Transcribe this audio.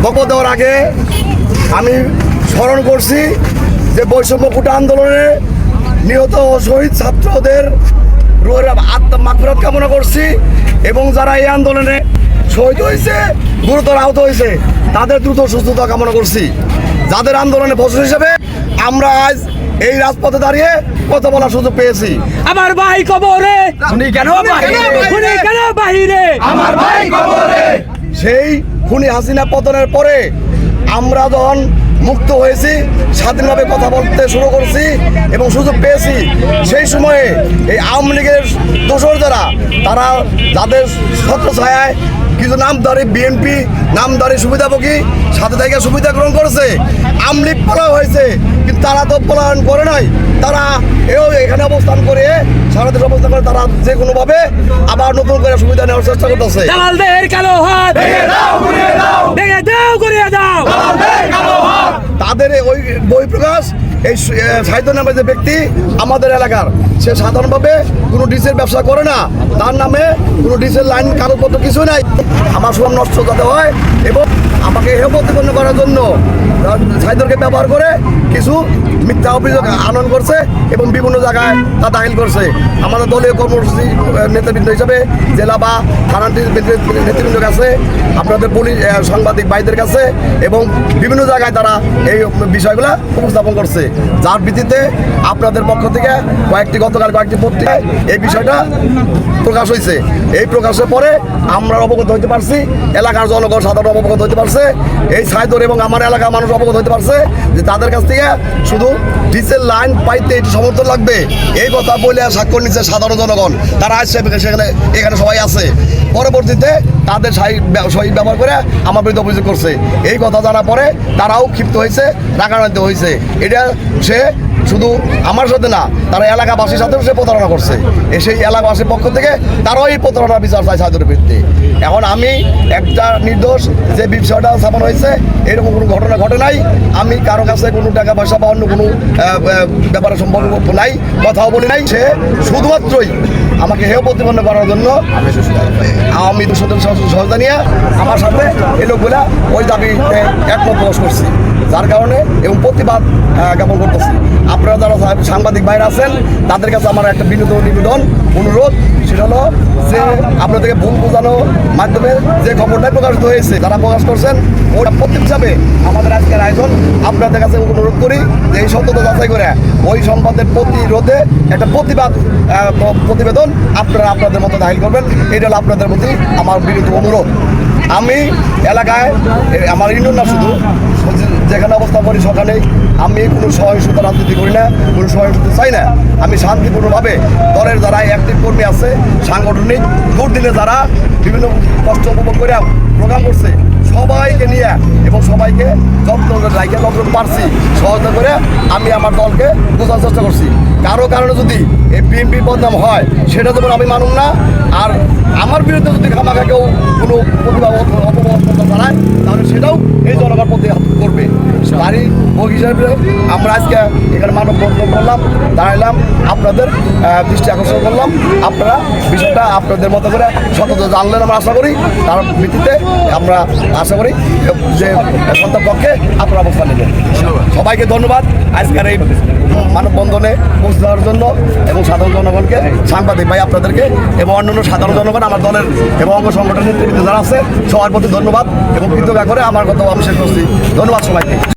বক্তব্য দেওয়ার আগে আমি স্মরণ করছি যে বৈষম্য কোটা আন্দোলনে নিহত শহীদ ছাত্রদের রুহের আত্মা মাগফিরাত কামনা করছি এবং যারা এই আন্দোলনে শহীদ হয়েছে, গুরুতর আহত হয়েছে, তাদের দ্রুত সুস্থতা কামনা করছি। যাদের আন্দোলনে ফসল হিসেবে আমরা আজ এই রাজপথে দাঁড়িয়ে কথা বলার সুযোগ পেয়েছি। আমার ভাই কবরে, খুনি কেন বাহিরে, আমার ভাই কবরে। সেই খুনি হাসিনা পতনের পরে আমরা যখন মুক্ত হয়েছি, স্বাধীনভাবে কথা বলতে শুরু করছি এবং সুযোগ পেয়েছি, সেই সময়ে এই আওয়ামী লীগের দোসর যারা, তারা যাদের ছত্রছায়ায় কিছু নামধারী বিএনপি নামধারী সুবিধাভোগী সাথে থেকে সুবিধা গ্রহণ করেছে, আওয়ামী লীগ পলায়ন হয়েছে, কিন্তু তারা তো পলায়ন করে নাই। তারা এখানে অবস্থান করে, সারা দেশে অবস্থান করে, তারা যে কোনোভাবে আবার নতুন করে সুবিধা নেওয়ার চেষ্টা করতেছে। তাদের ওই বই প্রকাশ, এই সাহিত্য নামে যে ব্যক্তি আমাদের এলাকার, সে সাধারণভাবে কোনো ডিসের ব্যবসা করে না, তার নামে কোনো ডিসের লাইন কাগজপত্র কিছু নাই। আমার সুনাম নষ্ট যাতে হয় এবং আমাকে হেয় প্রতিপন্ন করার জন্য সাহিত্যকে ব্যবহার করে কিছু মিথ্যা অভিযোগ আনয়ন করছে এবং বিভিন্ন জায়গায় তা দাখিল করছে। আমাদের দলীয় কর্মসূচি নেতৃবৃন্দ হিসাবে জেলা বা থানার নেতৃবৃন্দের কাছে, আপনাদের পুলিশ সাংবাদিক ভাইদের কাছে এবং বিভিন্ন জায়গায় তারা এই বিষয়গুলো উপস্থাপন করছে, যার ভিত্তিতে আপনাদের পক্ষ থেকে গতকাল কয়েকটি পত্রিকায় এই বিষয়টা প্রকাশ হয়েছে। এই প্রকাশের পরে আমরা অবগত হইতে পারছি, এলাকার জনগণ সাধারণ অবগত হইতে পারছে, এই সাইদর এবং আমার এলাকার মানুষ অবগত হইতে পারছে যে তাদের কাছ থেকে শুধু ডিজেল লাইন পাইতে এটি সমর্থন লাগবে, এই কথা বলে স্বাক্ষর নিচ্ছে সাধারণ জনগণ। তারা আসছে, এখানে সবাই আছে। পরবর্তীতে তাদের শহীদ ব্যবহার করে আমার বিরুদ্ধে অভিযোগ করছে। এই কথা জানার পরে তারাও ক্ষিপ্ত হয়েছে, রাগান্বিত হয়েছে। এটা সে শুধু আমার সাথে না, তারা এলাকাবাসীর সাথেও সে প্রতারণা করছে। সেই এলাকাবাসীর পক্ষ থেকে তারাও এই প্রতারণার বিচার চায় সাইদুরের বিরুদ্ধে। এখন আমি একটা নির্দোষ, যে বিষয়টা স্থাপন হয়েছে এরকম কোনো ঘটনা ঘটে নাই। আমি কারো কাছে কোনো টাকা পয়সা বা অন্য কোনো ব্যাপারে সম্পর্ক নাই, কথাও বলি নাই। সে শুধুমাত্রই আমাকে হেয় প্রতিপন্ন করার জন্য আমি সহযোগিতা নিয়ে আমার সাথে এই লোকগুলা ওই দাবিতে একমত প্রকাশ করছি, যার কারণে এবং প্রতিবাদ জ্ঞাপন করতেছি। আপনারা যারা সাংবাদিক বাইরে আছেন, তাদের কাছে আমার একটা বিনোদন নিবেদন, অনুরোধ, সেটা হলো যে আপনাদেরকে ভুল বোঝানোর মাধ্যমে যে খবরটাই প্রকাশিত হয়েছে, যারা প্রকাশ করছেন, ওটা প্রতীক হিসাবে আমাদের আজকের আয়োজন। আপনাদের কাছে অনুরোধ করি যে এই সত্যতা যাচাই করে ওই সংবাদের প্রতিরোধে একটা প্রতিবেদন আপনারা আপনাদের মতো দাখিল করবেন। এটা হলো আপনাদের প্রতি আমার বিনীত অনুরোধ। আমি এলাকায় আমার ইউনিয়ন না, শুধু যেখানে অবস্থা করি সকালে, আমি কোনো সহিংসতা রাজনীতি করি না, কোনো সহিংসতা চাই না। আমি শান্তিপূর্ণভাবে দলের যারা অ্যাক্টিভ কর্মী আছে, সাংগঠনিক দুর্দিনে যারা বিভিন্ন কষ্ট উপভোগ করে প্রোগ্রাম করছে, সবাইকে নিয়ে এবং সবাইকে যত্ন পারছি সহযোগিতা করে আমি আমার দলকে বোঝার চেষ্টা করছি। কারো কারণে যদি এই বিএনপির বদনাম হয়, সেটা যেমন আমি মানুন না। আর আমার বিরুদ্ধে যদি খামাখা কেউ কোনো প্রতিভা অপবাদ জানায়, তাহলে সেটাও এই জনগণ প্রতিহত করবে। তারই ভোগ হিসাবে আমরা আজকে এখানে মানববন্ধন করলাম, দাঁড়াইলাম, আপনাদের দৃষ্টি আকর্ষণ করলাম। আপনারা বিষয়টা আপনাদের মতো করে সততা জানলেন আমরা আশা করি। তার ভিত্তিতে আমরা আশা করি যে সন্তান পক্ষে আপনারা অবস্থান নেবেন। সবাইকে ধন্যবাদ আজকের এই মানববন্ধনে পৌঁছে দেওয়ার জন্য এবং সাধারণ জনগণকে, সাংবাদিক ভাই আপনাদেরকে এবং অন্যান্য সাধারণ জনগণ, আমার দলের এবং অঙ্গ সংগঠনের নেতৃত্বে যারা আছে, সবার প্রতি ধন্যবাদ এবং কৃতজ্ঞতা করে আমার কথা আমি শেষ করছি। ধন্যবাদ সবাইকে।